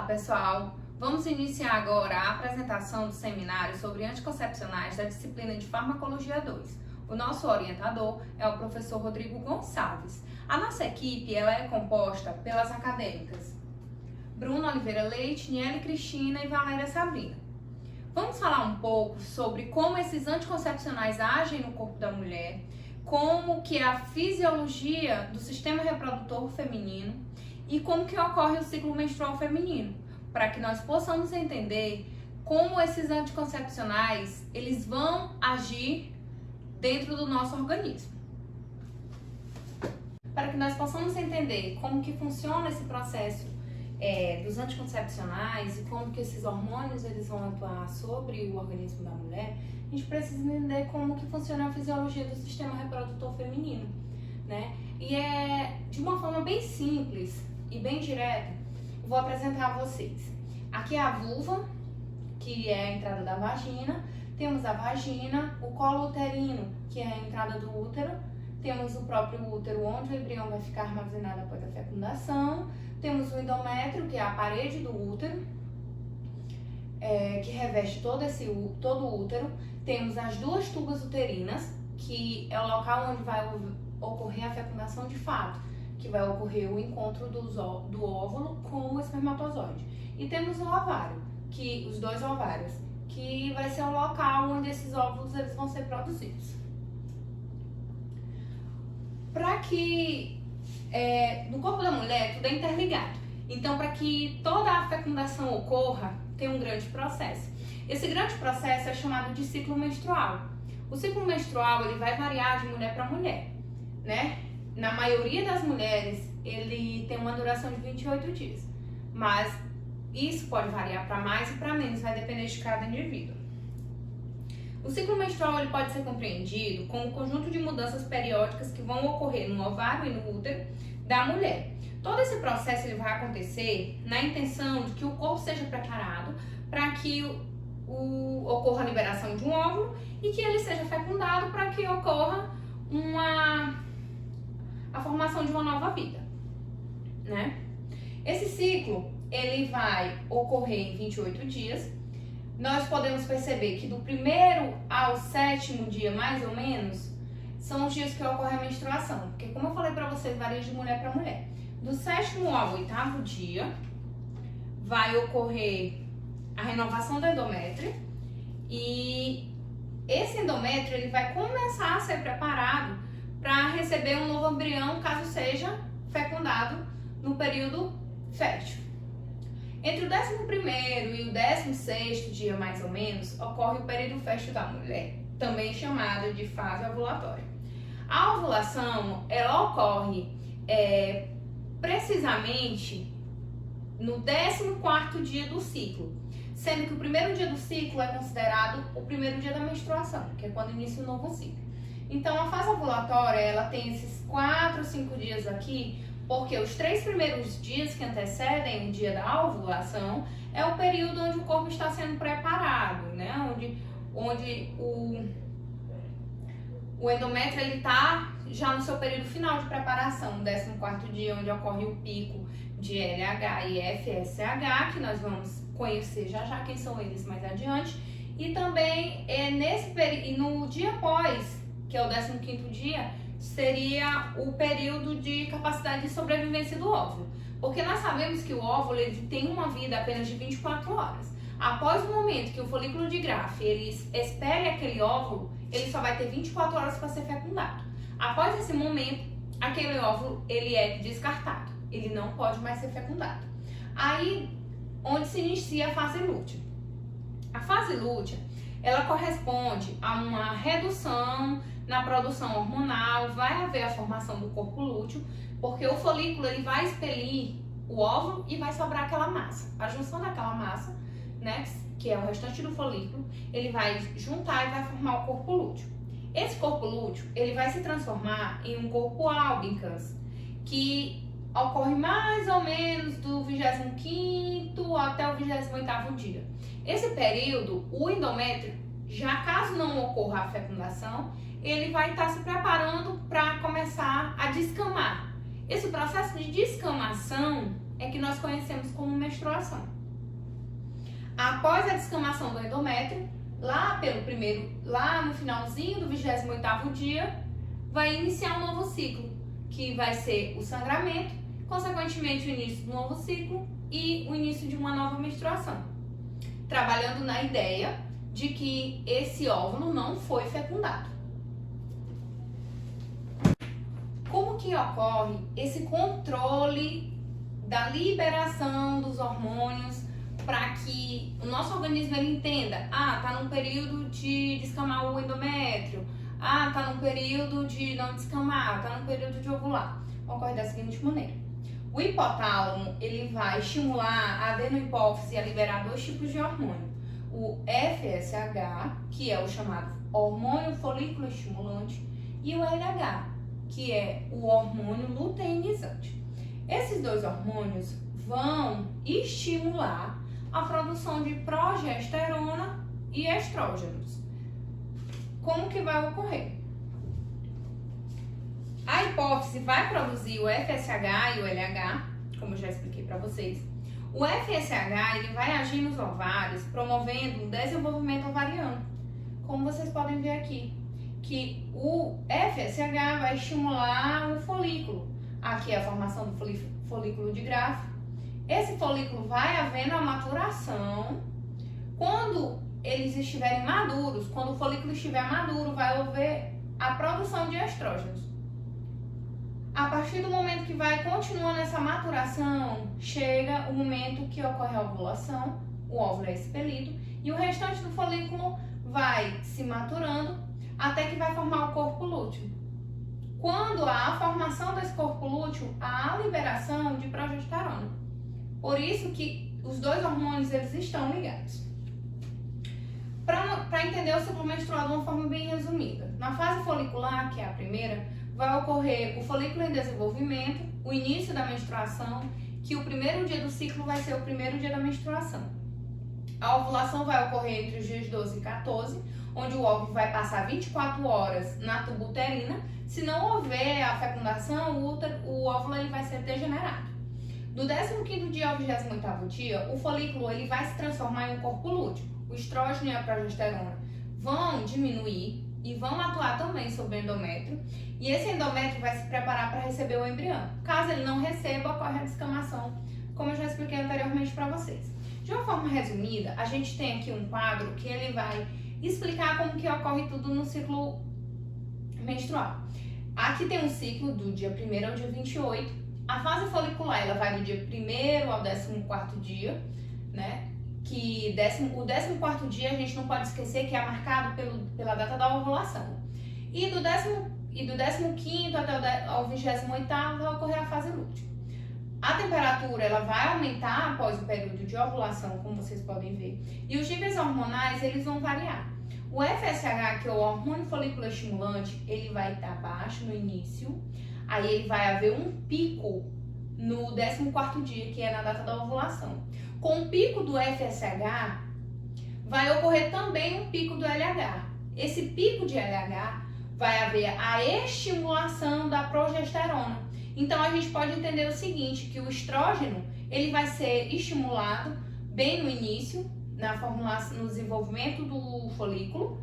pessoal! Vamos iniciar agora a apresentação do seminário sobre anticoncepcionais da disciplina de Farmacologia 2. O nosso orientador é o professor Rodrigo Gonçalves. A nossa equipe ela é composta pelas acadêmicas Bruna Oliveira Leite, Niele Cristina e Valéria Sabrina. Vamos falar um pouco sobre como esses anticoncepcionais agem no corpo da mulher, como que é a fisiologia do sistema reprodutor feminino e como que ocorre o ciclo menstrual feminino, para que nós possamos entender como esses anticoncepcionais eles vão agir dentro do nosso organismo. Para que nós possamos entender como que funciona esse processo dos anticoncepcionais e como que esses hormônios eles vão atuar sobre o organismo da mulher, a gente precisa entender como que funciona a fisiologia do sistema reprodutor feminino, né? E de uma forma bem simples e bem direta, eu vou apresentar a vocês. Aqui é a vulva, que é a entrada da vagina, temos a vagina, o colo uterino, que é a entrada do útero, temos o próprio útero, onde o embrião vai ficar armazenado após a fecundação, temos o endométrio, que é a parede do útero, que reveste todo o útero, temos as duas tubas uterinas, que é o local onde vai ocorrer a fecundação de fato, que vai ocorrer o encontro do óvulo com o espermatozoide. E temos o ovário, os dois ovários, que vai ser o local onde esses óvulos eles vão ser produzidos. Para que no corpo da mulher tudo é interligado. Então, para que toda a fecundação ocorra, tem um grande processo. Esse grande processo é chamado de ciclo menstrual. O ciclo menstrual ele vai variar de mulher para mulher, né? Na maioria das mulheres, ele tem uma duração de 28 dias, mas isso pode variar para mais e para menos, vai depender de cada indivíduo. O ciclo menstrual ele pode ser compreendido como um conjunto de mudanças periódicas que vão ocorrer no ovário e no útero da mulher. Todo esse processo ele vai acontecer na intenção de que o corpo seja preparado para que ocorra a liberação de um óvulo e que ele seja fecundado para que ocorra a formação de uma nova vida, né? Esse ciclo, ele vai ocorrer em 28 dias. Nós podemos perceber que do primeiro ao sétimo dia, mais ou menos, são os dias que ocorre a menstruação, porque como eu falei para vocês, varia de mulher para mulher. Do sétimo ao oitavo dia, vai ocorrer a renovação do endométrio e esse endométrio, ele vai começar a ser preparado para receber um novo embrião, caso seja fecundado no período fértil. Entre o 11º e o 16º dia, mais ou menos, ocorre o período fértil da mulher, também chamado de fase ovulatória. A ovulação, ela ocorre precisamente no 14º dia do ciclo, sendo que o primeiro dia do ciclo é considerado o primeiro dia da menstruação, que é quando inicia o novo ciclo. Então, a fase ovulatória, ela tem esses 4 ou 5 dias aqui, porque os 3 primeiros dias que antecedem o dia da ovulação é o período onde o corpo está sendo preparado, né? Onde o endométrio está já no seu período final de preparação, o 14º dia, onde ocorre o pico de LH e FSH, que nós vamos conhecer já quem são eles mais adiante, e também no dia após, que é o 15º dia, seria o período de capacidade de sobrevivência do óvulo. Porque nós sabemos que o óvulo ele tem uma vida apenas de 24 horas. Após o momento que o folículo de Graafi ele expele aquele óvulo, ele só vai ter 24 horas para ser fecundado. Após esse momento, aquele óvulo ele é descartado. Ele não pode mais ser fecundado. Aí, onde se inicia a fase lútea. A fase lútea, ela corresponde a uma redução na produção hormonal, vai haver a formação do corpo lúteo, porque o folículo ele vai expelir o óvulo e vai sobrar aquela massa. A junção daquela massa, né, que é o restante do folículo, ele vai juntar e vai formar o corpo lúteo. Esse corpo lúteo, ele vai se transformar em um corpo albicans, que ocorre mais ou menos do 25º até o 28º dia. Esse período, o endométrio, já caso não ocorra a fecundação, ele vai estar se preparando para começar a descamar. Esse processo de descamação é que nós conhecemos como menstruação. Após a descamação do endométrio, lá no finalzinho do 28º dia, vai iniciar um novo ciclo, que vai ser o sangramento, consequentemente o início do novo ciclo e o início de uma nova menstruação. Trabalhando na ideia de que esse óvulo não foi fecundado. Como que ocorre esse controle da liberação dos hormônios para que o nosso organismo ele entenda, tá num período de descamar o endométrio, tá num período de não descamar, tá num período de ovular. Ocorre da seguinte maneira: o hipotálamo ele vai estimular a adenohipófise a liberar dois tipos de hormônio. O FSH, que é o chamado hormônio folículo estimulante, e o LH, que é o hormônio luteinizante. Esses dois hormônios vão estimular a produção de progesterona e estrógenos. Como que vai ocorrer? A hipófise vai produzir o FSH e o LH, como eu já expliquei para vocês. O FSH ele vai agir nos ovários, promovendo o desenvolvimento ovariano, como vocês podem ver aqui, que o FSH vai estimular o folículo. Aqui é a formação do folículo de Graafi. Esse folículo vai havendo a maturação. Quando eles estiverem maduros, quando o folículo estiver maduro, vai haver a produção de estrógenos. A partir do momento que vai continuando essa maturação, chega o momento que ocorre a ovulação, o óvulo é expelido e o restante do folículo vai se maturando até que vai formar o corpo lúteo. Quando há a formação desse corpo lúteo, há a liberação de progesterona. Por isso que os dois hormônios eles estão ligados. Para entender o ciclo menstrual de uma forma bem resumida, na fase folicular, que é a primeira, vai ocorrer o folículo em desenvolvimento, o início da menstruação, que o primeiro dia do ciclo vai ser o primeiro dia da menstruação. A ovulação vai ocorrer entre os dias 12 e 14, onde o óvulo vai passar 24 horas na tuba uterina. Se não houver a fecundação, o óvulo ele vai ser degenerado. Do 15º dia ao 28º dia, o folículo ele vai se transformar em um corpo lúteo. O estrógeno e a progesterona vão diminuir e vão atuar também sobre o endométrio. E esse endométrio vai se preparar para receber o embrião. Caso ele não receba, ocorre a descamação, como eu já expliquei anteriormente para vocês. De uma forma resumida, a gente tem aqui um quadro que ele vai explicar como que ocorre tudo no ciclo menstrual. Aqui tem um ciclo do dia 1º ao dia 28. A fase folicular ela vai do dia 1º ao 14º dia, né? Que o 14º dia a gente não pode esquecer que é marcado pela data da ovulação. E do 15º até o 28º vai ocorrer a fase lútea. A temperatura ela vai aumentar após o período de ovulação, como vocês podem ver. E os níveis hormonais eles vão variar. O FSH, que é o hormônio folículo estimulante, ele vai estar baixo no início. Aí ele vai haver um pico no 14º dia, que é na data da ovulação. Com o pico do FSH, vai ocorrer também um pico do LH. Esse pico de LH vai haver a estimulação da progesterona. Então a gente pode entender o seguinte, que o estrógeno ele vai ser estimulado bem no início, na formulação, no desenvolvimento do folículo,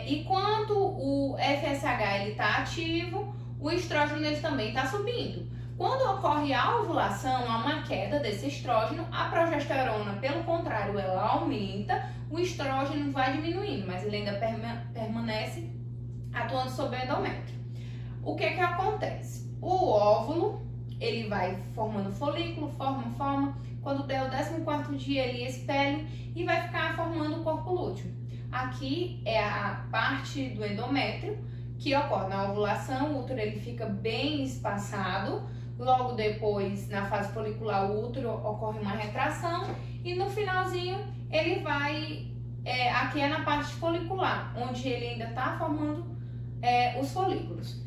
e quando o FSH está ativo, o estrógeno ele também está subindo. Quando ocorre a ovulação, há uma queda desse estrógeno, a progesterona, pelo contrário, ela aumenta, o estrógeno vai diminuindo, mas ele ainda permanece atuando sobre o endométrio. O que acontece? O óvulo, ele vai formando folículo, forma, quando der o 14º dia ele expele e vai ficar formando o corpo lúteo. Aqui é a parte do endométrio que ocorre na ovulação, o útero ele fica bem espaçado, logo depois na fase folicular o útero ocorre uma retração e no finalzinho ele vai, aqui é na parte folicular, onde ele ainda está formando os folículos.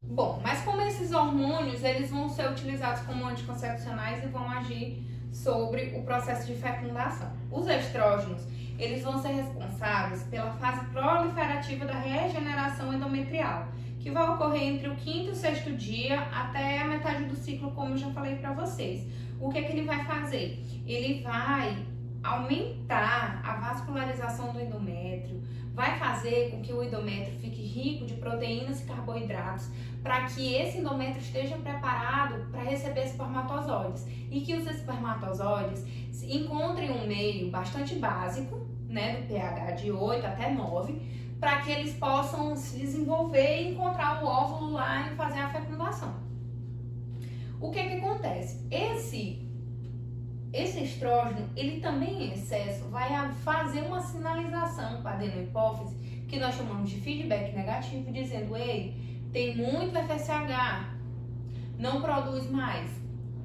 Bom, mas como esses hormônios eles vão ser utilizados como anticoncepcionais e vão agir sobre o processo de fecundação. Os estrógenos, eles vão ser responsáveis pela fase proliferativa da regeneração endometrial, que vai ocorrer entre o 5º e o 6º dia até a metade do ciclo, como eu já falei para vocês. O que ele vai fazer? Ele vai aumentar a vascularização do endométrio, vai fazer com que o endométrio fique rico de proteínas e carboidratos, para que esse endométrio esteja preparado para receber espermatozoides e que os espermatozoides encontrem um meio bastante básico, né, do pH de 8 até 9, para que eles possam se desenvolver e encontrar o óvulo lá e fazer a fecundação. O que acontece? Esse estrógeno, ele também em excesso vai fazer uma sinalização para a adenohipófise, que nós chamamos de feedback negativo, dizendo: ei, tem muito FSH, não produz mais.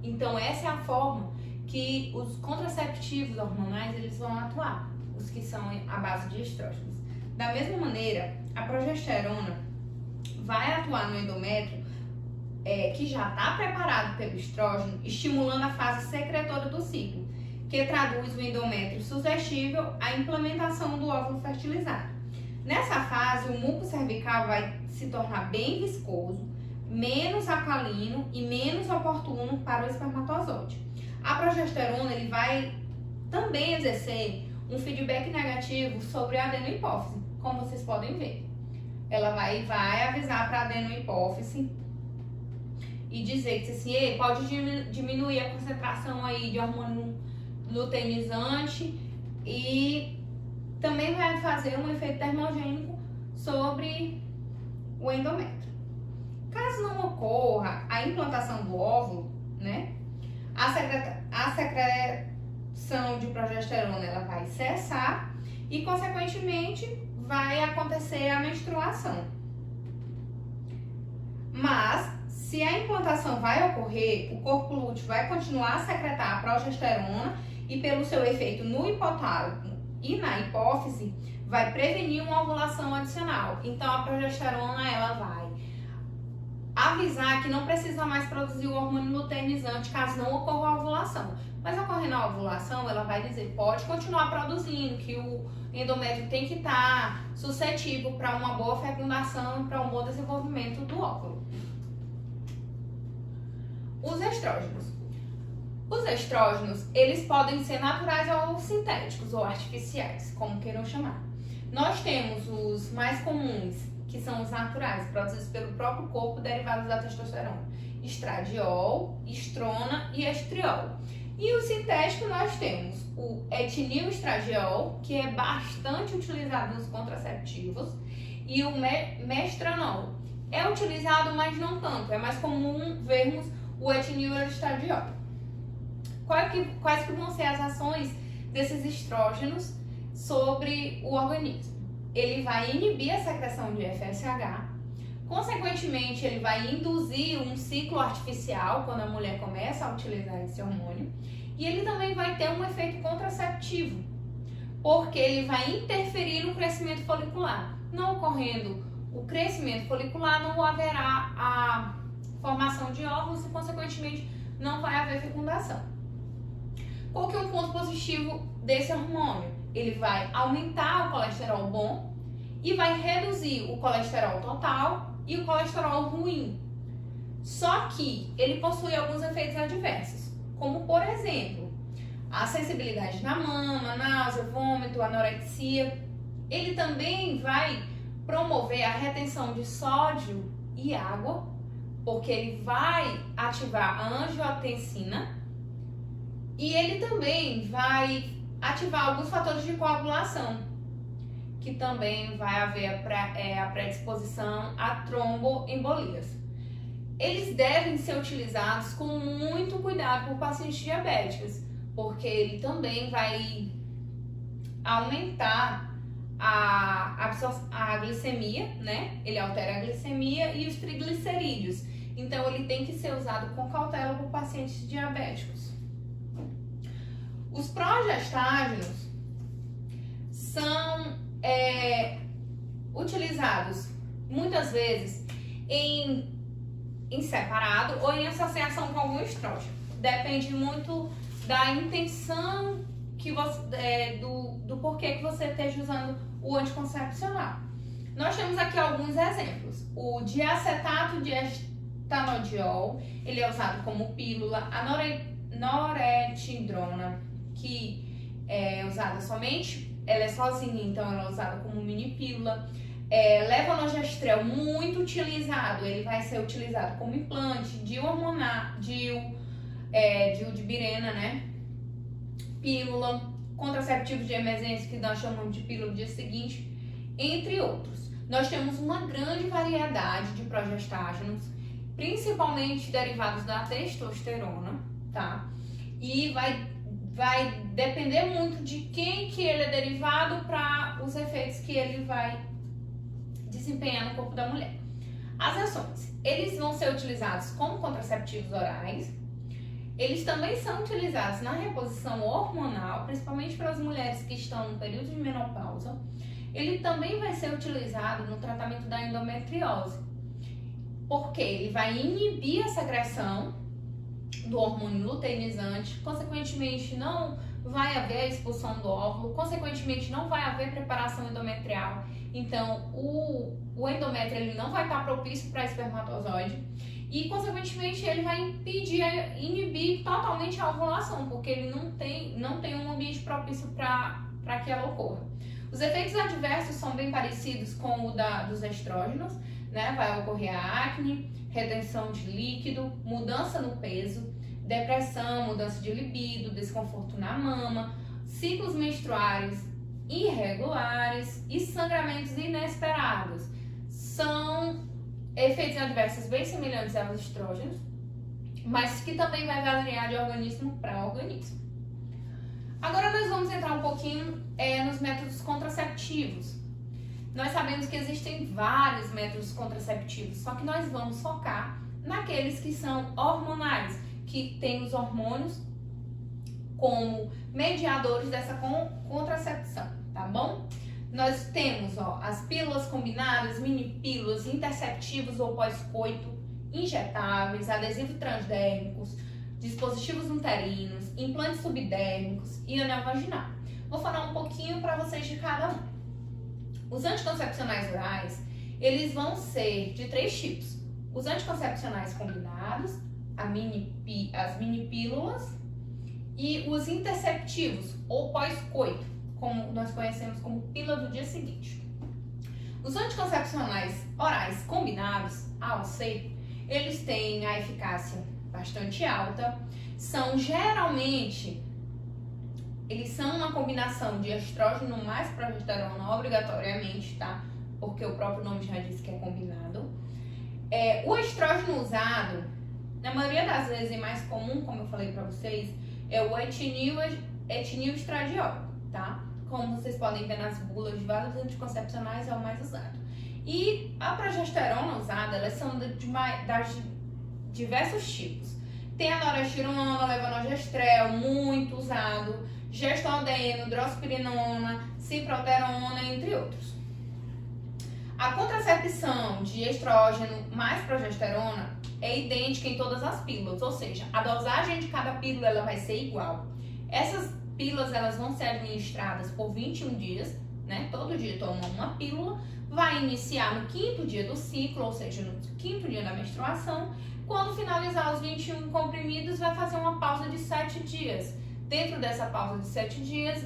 Então essa é a forma que os contraceptivos hormonais eles vão atuar, os que são à base de estrógenos. Da mesma maneira, a progesterona vai atuar no endométrio que já está preparado pelo estrógeno, estimulando a fase secretora do ciclo, que traduz o endométrio suscetível à implementação do óvulo fertilizado. Nessa fase, o muco cervical vai se tornar bem viscoso, menos alcalino e menos oportuno para o espermatozoide. A progesterona ele vai também exercer um feedback negativo sobre a adenohipófise, como vocês podem ver. Ela vai avisar para a adenohipófise e dizer que assim, pode diminuir a concentração aí de hormônio luteinizante e também vai fazer um efeito termogênico sobre o endométrio. Caso não ocorra a implantação do óvulo, né, a secreção de progesterona ela vai cessar e, consequentemente, vai acontecer a menstruação. Mas, se a implantação vai ocorrer, o corpo lúteo vai continuar a secretar a progesterona e, pelo seu efeito no hipotálamo e na hipófise, vai prevenir uma ovulação adicional. Então, a progesterona ela vai avisar que não precisa mais produzir o hormônio luteinizante caso não ocorra a ovulação. Mas ocorrendo a ovulação, ela vai dizer pode continuar produzindo, que o endométrio tem que estar suscetível para uma boa fecundação e para um bom desenvolvimento do óvulo. Os estrógenos. Os estrógenos, eles podem ser naturais ou sintéticos ou artificiais, como queiram chamar. Nós temos os mais comuns, que são os naturais, produzidos pelo próprio corpo, derivados da testosterona. Estradiol, estrona e estriol. E o sintético nós temos o etinilestradiol, que é bastante utilizado nos contraceptivos, e o mestranol. É utilizado, mas não tanto. É mais comum vermos o etinilestradiol. Quais que vão ser as ações desses estrógenos sobre o organismo? Ele vai inibir a secreção de FSH, consequentemente ele vai induzir um ciclo artificial quando a mulher começa a utilizar esse hormônio, e ele também vai ter um efeito contraceptivo, porque ele vai interferir no crescimento folicular. Não ocorrendo o crescimento folicular, não haverá a formação de óvulos e, consequentemente, não vai haver fecundação. Qual que é um ponto positivo desse hormônio? Ele vai aumentar o colesterol bom e vai reduzir o colesterol total e o colesterol ruim. Só que ele possui alguns efeitos adversos, como por exemplo, a sensibilidade na mama, náusea, vômito, anorexia. Ele também vai promover a retenção de sódio e água, porque ele vai ativar a angiotensina, e ele também vai ativar alguns fatores de coagulação, que também vai haver a predisposição a tromboembolias. Eles devem ser utilizados com muito cuidado por pacientes diabéticos, porque ele também vai aumentar a glicemia, né? Ele altera a glicemia e os triglicerídeos. Então, ele tem que ser usado com cautela por pacientes diabéticos. Os progestágenos são utilizados muitas vezes em separado ou em associação com algum estrógeno. Depende muito da intenção que você, do porquê que você esteja usando o anticoncepcional. Nós temos aqui alguns exemplos. O diacetato de estanodiol, ele é usado como pílula. A noretidrona, que usada somente, ela é sozinha, então ela é usada como mini pílula. Levonorgestrel, muito utilizado, ele vai ser utilizado como implante, DIU hormonal, DIU de Mirena, né? Pílula, contraceptivos de emergência, que nós chamamos de pílula do dia seguinte, entre outros. Nós temos uma grande variedade de progestágenos, principalmente derivados da testosterona, tá? E vai depender muito de quem que ele é derivado para os efeitos que ele vai desempenhar no corpo da mulher. As ações, eles vão ser utilizados como contraceptivos orais. Eles também são utilizados na reposição hormonal, principalmente para as mulheres que estão no período de menopausa. Ele também vai ser utilizado no tratamento da endometriose, porque ele vai inibir a secreção do hormônio luteinizante, consequentemente não vai haver a expulsão do óvulo, consequentemente não vai haver preparação endometrial. Então o endométrio ele não vai estar propício para espermatozoide e consequentemente ele vai inibir totalmente a ovulação, porque ele não tem um ambiente propício para que ela ocorra. Os efeitos adversos são bem parecidos com o dos estrógenos, né? Vai ocorrer a acne, retenção de líquido, mudança no peso, depressão, mudança de libido, desconforto na mama, ciclos menstruais irregulares e sangramentos inesperados. São efeitos adversos bem semelhantes aos estrógenos, mas que também vai variar de organismo para organismo. Agora nós vamos entrar um pouquinho nos métodos contraceptivos. Nós sabemos que existem vários métodos contraceptivos, só que nós vamos focar naqueles que são hormonais, que tem os hormônios como mediadores dessa contracepção, tá bom? Nós temos as pílulas combinadas, mini pílulas, interceptivos ou pós-coito, injetáveis, adesivos transdérmicos, dispositivos uterinos, implantes subdérmicos e anel vaginal. Vou falar um pouquinho para vocês de cada um. Os anticoncepcionais orais, eles vão ser de 3 tipos. Os anticoncepcionais combinados, as mini pílulas e os interceptivos ou pós-coito, como nós conhecemos como pílula do dia seguinte. Os anticoncepcionais orais combinados, AOC, eles têm a eficácia bastante alta, eles são uma combinação de estrógeno mais progesterona obrigatoriamente, tá? Porque o próprio nome já diz que é combinado. O estrógeno usado, na maioria das vezes, e mais comum, como eu falei pra vocês, é o etinil estradiol, tá? Como vocês podem ver nas bulas de vários anticoncepcionais, é o mais usado. E a progesterona usada, elas são de diversos tipos. Tem a norestirona, levonorgestrel, muito usado, gestodeno, drospirenona, ciproterona, entre outros. A contracepção de estrógeno mais progesterona é idêntica em todas as pílulas, ou seja, a dosagem de cada pílula ela vai ser igual. Essas pílulas elas vão ser administradas por 21 dias, né? Todo dia toma uma pílula, vai iniciar no 5º dia do ciclo, ou seja, no 5º dia da menstruação. Quando finalizar os 21 comprimidos, vai fazer uma pausa de 7 dias. Dentro dessa pausa de 7 dias,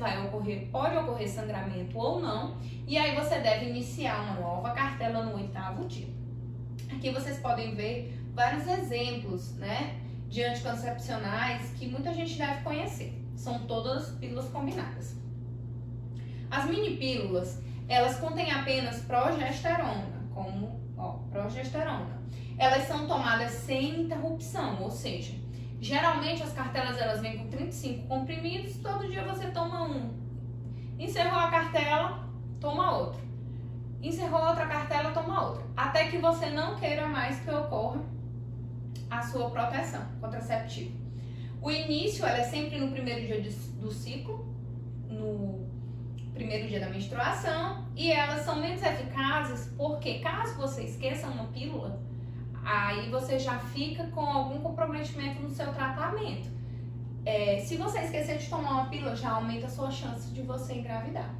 pode ocorrer sangramento ou não, e aí você deve iniciar uma nova cartela no 8º dia. Aqui vocês podem ver vários exemplos, né, de anticoncepcionais que muita gente deve conhecer. São todas pílulas combinadas. As mini pílulas, elas contêm apenas progesterona, progesterona. Elas são tomadas sem interrupção, ou seja, geralmente as cartelas elas vêm com 35 comprimidos, todo dia você toma um. Encerrou a cartela, toma outro. Encerrou outra cartela, toma outra. Até que você não queira mais que ocorra a sua proteção contraceptiva. O início ela é sempre no 1º dia do ciclo, no 1º dia da menstruação, e elas são menos eficazes porque caso você esqueça uma pílula, aí você já fica com algum comprometimento no seu tratamento. Se você esquecer de tomar uma pílula, já aumenta a sua chance de você engravidar.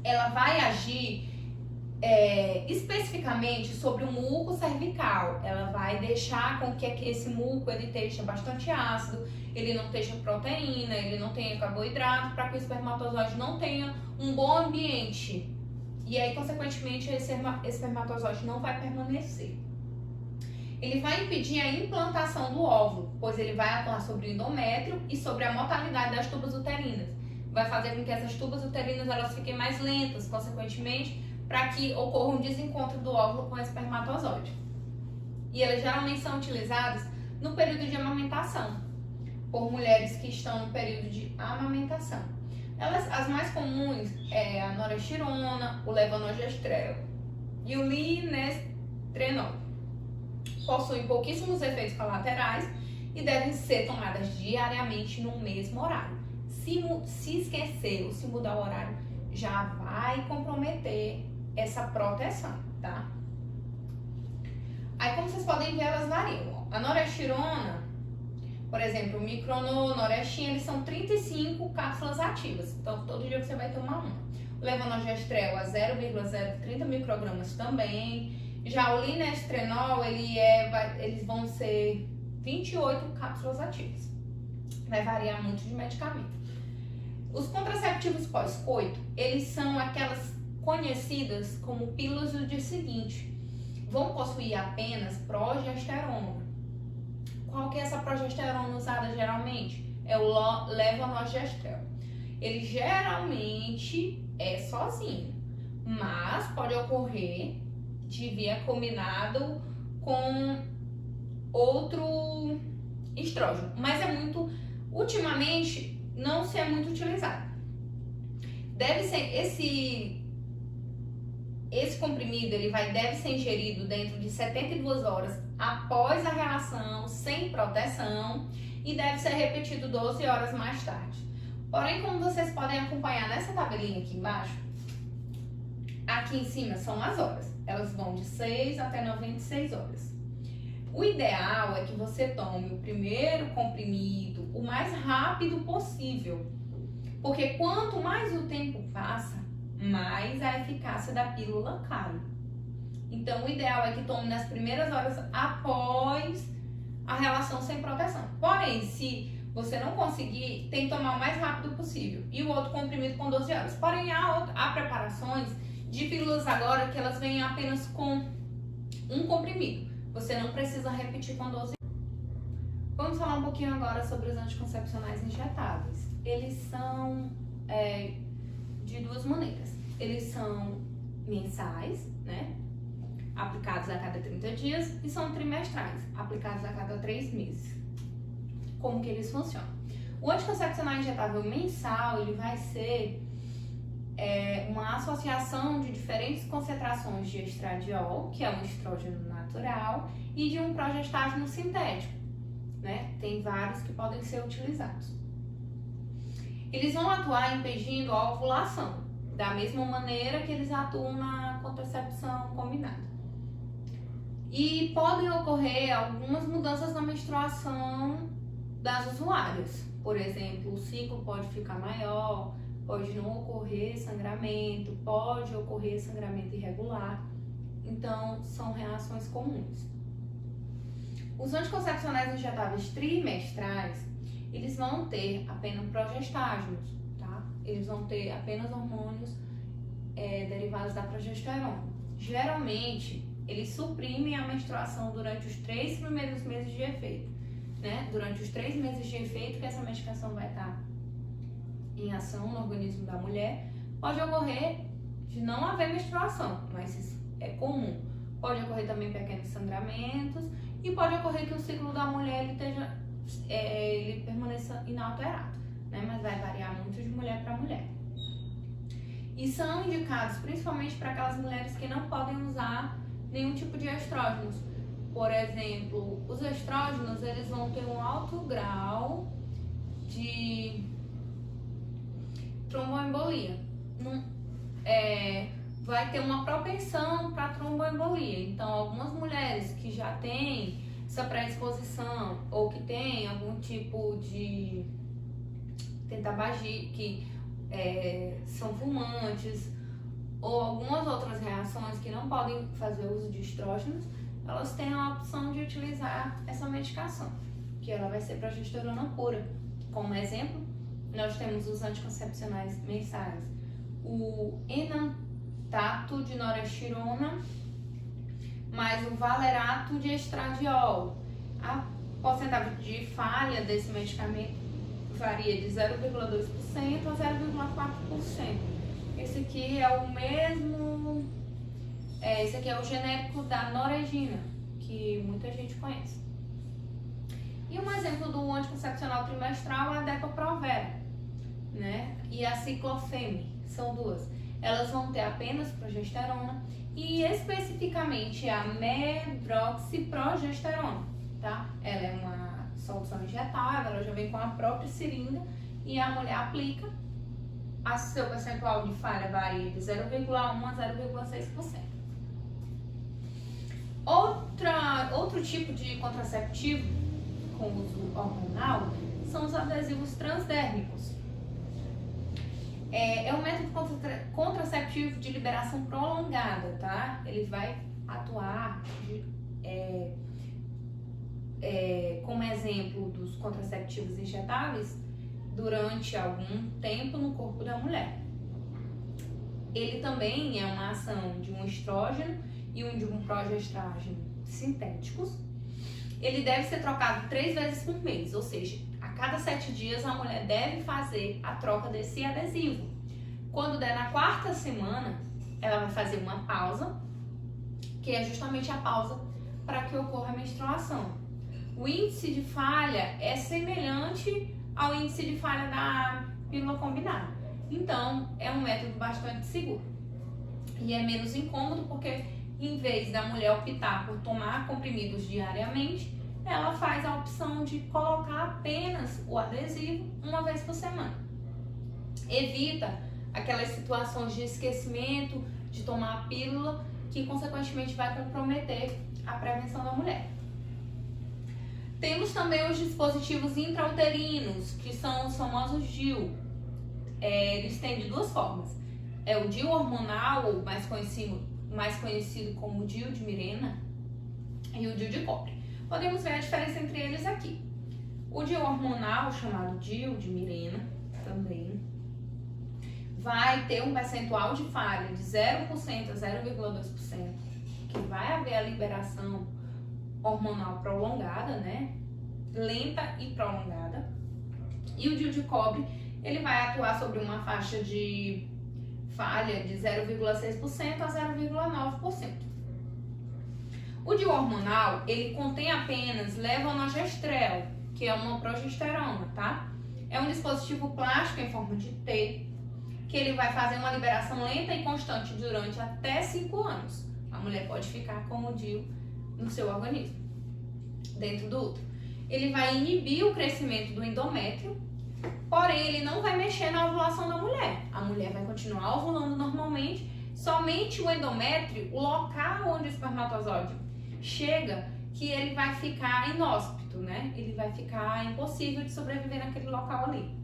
Ela vai agir especificamente sobre o muco cervical. Ela vai deixar com que esse muco ele esteja bastante ácido, ele não tenha proteína, ele não tenha carboidrato, para que o espermatozoide não tenha um bom ambiente. E aí, consequentemente, esse espermatozoide não vai permanecer. Ele vai impedir a implantação do óvulo, pois ele vai atuar sobre o endométrio e sobre a motilidade das tubas uterinas. Vai fazer com que essas tubas uterinas elas fiquem mais lentas, consequentemente, para que ocorra um desencontro do óvulo com o espermatozoide. E elas geralmente são utilizadas no período de amamentação, por mulheres que estão no período de amamentação. As mais comuns é a norestirona, o levonorgestrel e o linestrenol. Possuem pouquíssimos efeitos colaterais e devem ser tomadas diariamente no mesmo horário. Se esquecer ou se mudar o horário, já vai comprometer essa proteção, tá? Aí, como vocês podem ver, elas variam. A norestirona, por exemplo, o micronol, norestin, eles são 35 cápsulas ativas. Então, todo dia você vai tomar uma. O levonorgestrel a 0,030 microgramas também. Já o linestrenol, eles vão ser 28 cápsulas ativas. Vai variar muito de medicamento. Os contraceptivos pós-coito, eles são aquelas conhecidas como pílulas do dia seguinte. Vão possuir apenas progesterona. Qual que é essa progesterona usada geralmente? É o levonorgestrel. Ele geralmente é sozinho, mas pode ocorrer de vir combinado com outro estrógeno, mas ultimamente não se é muito utilizado. Deve ser esse comprimido, deve ser ingerido dentro de 72 horas após a relação, sem proteção, e deve ser repetido 12 horas mais tarde. Porém, como vocês podem acompanhar nessa tabelinha aqui embaixo, aqui em cima são as horas. Elas vão de 6 até 96 horas. O ideal é que você tome o primeiro comprimido o mais rápido possível, porque quanto mais o tempo passa, mais a eficácia da pílula cai. Então, o ideal é que tome nas primeiras horas após a relação sem proteção. Porém, se você não conseguir, tem que tomar o mais rápido possível. E o outro comprimido com 12 horas. Porém, há preparações de pílulas agora que elas vêm apenas com um comprimido. Você não precisa repetir com 12 horas. Vamos falar um pouquinho agora sobre os anticoncepcionais injetáveis. Eles são de duas maneiras. Eles são mensais, né? Aplicados a cada 30 dias, e são trimestrais, aplicados a cada 3 meses. Como que eles funcionam? O anticoncepcional injetável mensal, ele vai ser uma associação de diferentes concentrações de estradiol, que é um estrógeno natural, e de um progestágeno sintético, né? Tem vários que podem ser utilizados. Eles vão atuar impedindo a ovulação, da mesma maneira que eles atuam na contracepção combinada. E podem ocorrer algumas mudanças na menstruação das usuárias. Por exemplo, o ciclo pode ficar maior, pode não ocorrer sangramento, pode ocorrer sangramento irregular. Então, são reações comuns. Os anticoncepcionais injetáveis trimestrais, eles vão ter apenas progestágenos, tá? Eles vão ter apenas hormônios derivados da progesterona. Geralmente, eles suprimem a menstruação durante os 3 primeiros meses de efeito, né? Durante os 3 meses de efeito que essa medicação vai estar em ação no organismo da mulher, pode ocorrer de não haver menstruação, mas isso é comum. Pode ocorrer também pequenos sangramentos e pode ocorrer que o ciclo da mulher ele permaneça inalterado, né? Mas vai variar muito de mulher para mulher. E são indicados principalmente para aquelas mulheres que não podem usar nenhum tipo de estrógenos. Por exemplo, os estrógenos, eles vão ter um alto grau de tromboembolia. Vai ter uma propensão para tromboembolia. Então, algumas mulheres que já têm essa predisposição ou que têm algum tipo de tabagismo, que são fumantes ou algumas outras reações que não podem fazer uso de estrógenos, elas têm a opção de utilizar essa medicação, que ela vai ser progesterona pura. Como exemplo, nós temos os anticoncepcionais mensais, o enantato de norestirona mais o valerato de estradiol. A porcentagem de falha desse medicamento varia de 0,2% a 0,4%. Esse aqui é o mesmo, esse aqui é o genérico da Noregina, que muita gente conhece. E um exemplo do anticoncepcional trimestral é a Depo-Provera, né? E a Ciclofeme, são duas. Elas vão ter apenas progesterona e especificamente a medroxiprogesterona, tá? Ela é uma solução injetável, ela já vem com a própria seringa e a mulher aplica. Seu percentual de falha varia de 0,1 a 0,6%. Outro tipo de contraceptivo com uso hormonal são os adesivos transdérmicos. É um método contraceptivo de liberação prolongada, tá? Ele vai atuar como exemplo dos contraceptivos injetáveis durante algum tempo no corpo da mulher. Ele também é uma ação de um estrógeno e de um progestagem sintéticos. Ele deve ser trocado 3 vezes por mês, ou seja, a cada 7 dias a mulher deve fazer a troca desse adesivo. Quando der na 4ª semana, ela vai fazer uma pausa, que é justamente a pausa para que ocorra a menstruação. O índice de falha é semelhante ao índice de falha da pílula combinada. Então, é um método bastante seguro. E é menos incômodo porque, em vez da mulher optar por tomar comprimidos diariamente, ela faz a opção de colocar apenas o adesivo uma vez por semana. Evita aquelas situações de esquecimento de tomar a pílula, que consequentemente vai comprometer a prevenção da mulher. Temos também os dispositivos intrauterinos, que são os famosos DIU. Eles têm de 2 formas. É o DIU hormonal, ou mais conhecido como DIU de Mirena, e o DIU de cobre. Podemos ver a diferença entre eles aqui. O DIU hormonal, chamado DIU de Mirena, também vai ter um percentual de falha de 0% a 0,2%, que vai haver a liberação hormonal prolongada, né? Lenta e prolongada. E o DIU de cobre, ele vai atuar sobre uma faixa de falha de 0,6% a 0,9%. O DIU hormonal, ele contém apenas levonorgestrel, que é uma progesterona, tá? É um dispositivo plástico em forma de T, que ele vai fazer uma liberação lenta e constante durante até 5 anos. A mulher pode ficar com o DIU no seu organismo, dentro do útero. Ele vai inibir o crescimento do endométrio, porém ele não vai mexer na ovulação da mulher. A mulher vai continuar ovulando normalmente, somente o endométrio, o local onde o espermatozoide chega, que ele vai ficar inóspito, né? Ele vai ficar impossível de sobreviver naquele local ali.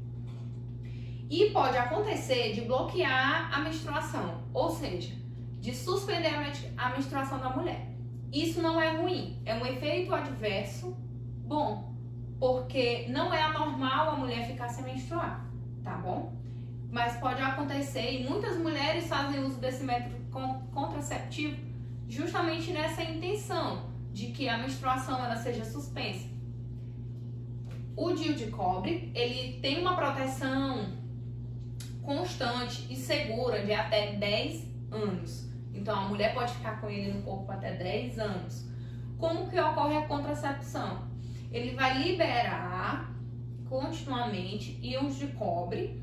E pode acontecer de bloquear a menstruação, ou seja, de suspender a menstruação da mulher. Isso não é ruim, é um efeito adverso bom, porque não é anormal a mulher ficar sem menstruar, tá bom? Mas pode acontecer e muitas mulheres fazem uso desse método contraceptivo justamente nessa intenção de que a menstruação ela seja suspensa. O DIU de cobre, ele tem uma proteção constante e segura de até 10 anos. Então, a mulher pode ficar com ele no corpo até 10 anos. Como que ocorre a contracepção? Ele vai liberar continuamente íons de cobre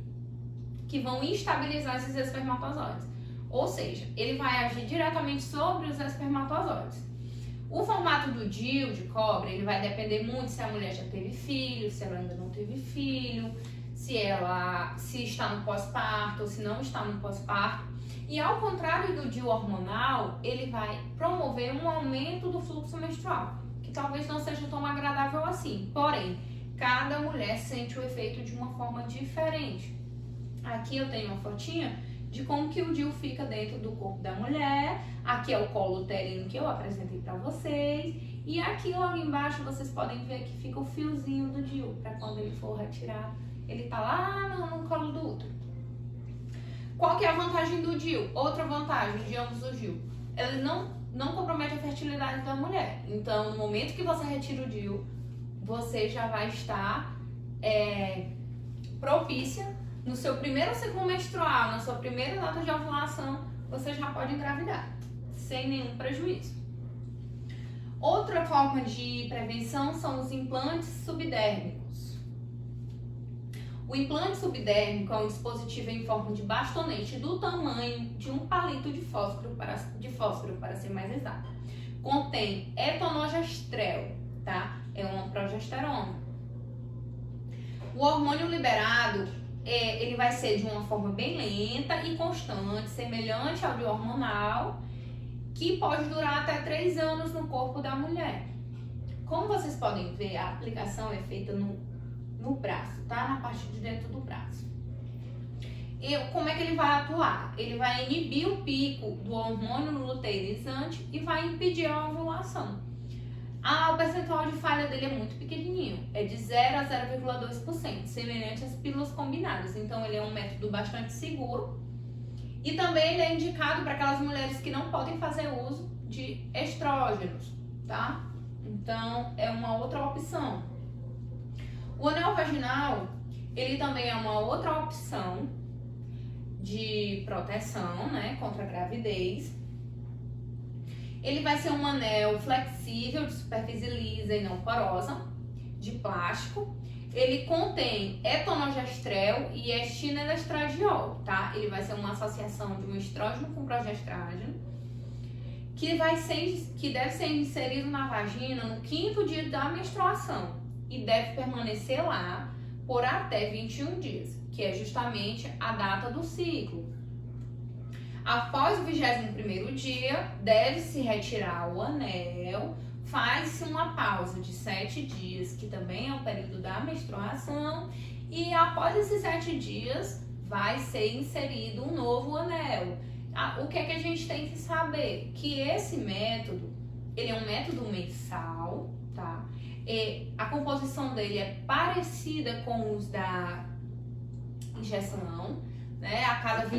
que vão estabilizar esses espermatozoides. Ou seja, ele vai agir diretamente sobre os espermatozoides. O formato do DIU de cobre, ele vai depender muito se a mulher já teve filho, se ela ainda não teve filho, se está no pós-parto ou se não está no pós-parto. E ao contrário do DIU hormonal, ele vai promover um aumento do fluxo menstrual, que talvez não seja tão agradável assim. Porém, cada mulher sente o efeito de uma forma diferente. Aqui eu tenho uma fotinha de como que o DIU fica dentro do corpo da mulher. Aqui é o colo uterino que eu apresentei para vocês. E aqui logo embaixo vocês podem ver que fica o fiozinho do DIU, para quando ele for retirar, ele tá lá no colo do útero. Qual que é a vantagem do DIU? Outra vantagem de ambos os DIU. Ele não compromete a fertilidade da mulher. Então, no momento que você retira o DIU, você já vai estar propícia no seu primeiro ciclo menstrual, na sua primeira data de ovulação, você já pode engravidar, sem nenhum prejuízo. Outra forma de prevenção são os implantes subdérmicos. O implante subdérmico é um dispositivo em forma de bastonete do tamanho de um palito de fósforo, para ser mais exato. Contém etonogestrel, tá? É uma progesterona. O hormônio liberado, ele vai ser de uma forma bem lenta e constante, semelhante ao de hormonal, que pode durar até 3 anos no corpo da mulher. Como vocês podem ver, a aplicação é feita no braço, tá? Na parte de dentro do braço. E como é que ele vai atuar? Ele vai inibir o pico do hormônio luteinizante e vai impedir a ovulação. O percentual de falha dele é muito pequenininho, é de 0 a 0,2%, semelhante às pílulas combinadas. Então ele é um método bastante seguro e também ele é indicado para aquelas mulheres que não podem fazer uso de estrógenos, tá? Então é uma outra opção. O anel vaginal, ele também é uma outra opção de proteção, né, contra a gravidez. Ele vai ser um anel flexível, de superfície lisa e não porosa, de plástico. Ele contém etonogestrel e estinestradiol, tá? Ele vai ser uma associação de um estrógeno com progestrágeno, que deve ser inserido na vagina no 5º dia da menstruação e deve permanecer lá por até 21 dias, que é justamente a data do ciclo. Após o 21º dia, deve-se retirar o anel, faz-se uma pausa de 7 dias, que também é o período da menstruação, e após esses 7 dias, vai ser inserido um novo anel. O que é que a gente tem que saber? Que esse método, ele é um método mensal, tá? E a composição dele é parecida com os da injeção, né? Após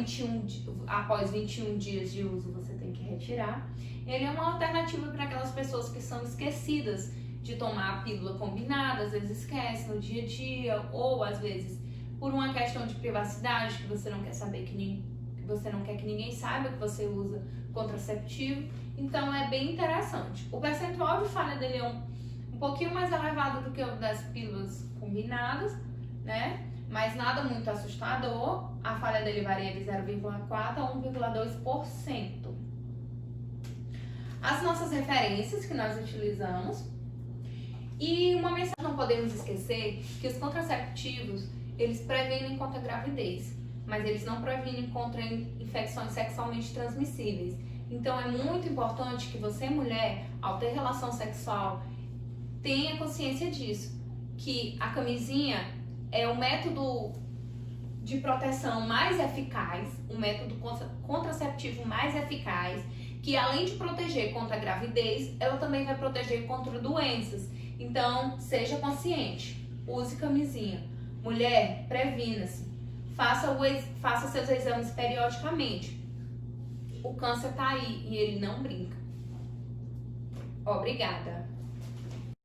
21 dias de uso você tem que retirar. Ele é uma alternativa para aquelas pessoas que são esquecidas de tomar a pílula combinada, às vezes esquece no dia a dia, ou às vezes por uma questão de privacidade, que você não quer saber você não quer que ninguém saiba que você usa contraceptivo. Então é bem interessante. O percentual de falha dele é um pouquinho mais elevado do que o das pílulas combinadas, né? Mas nada muito assustador. A falha dele varia de 0,4% a 1,2%. As nossas referências que nós utilizamos. E uma mensagem que não podemos esquecer, que os contraceptivos, eles previnem contra a gravidez, mas eles não previnem contra infecções sexualmente transmissíveis. Então é muito importante que você, mulher, ao ter relação sexual, tenha consciência disso, que a camisinha é o método de proteção mais eficaz, um método contraceptivo mais eficaz, que além de proteger contra a gravidez, ela também vai proteger contra doenças. Então, seja consciente, use camisinha. Mulher, previna-se, faça seus exames periodicamente. O câncer tá aí e ele não brinca. Obrigada.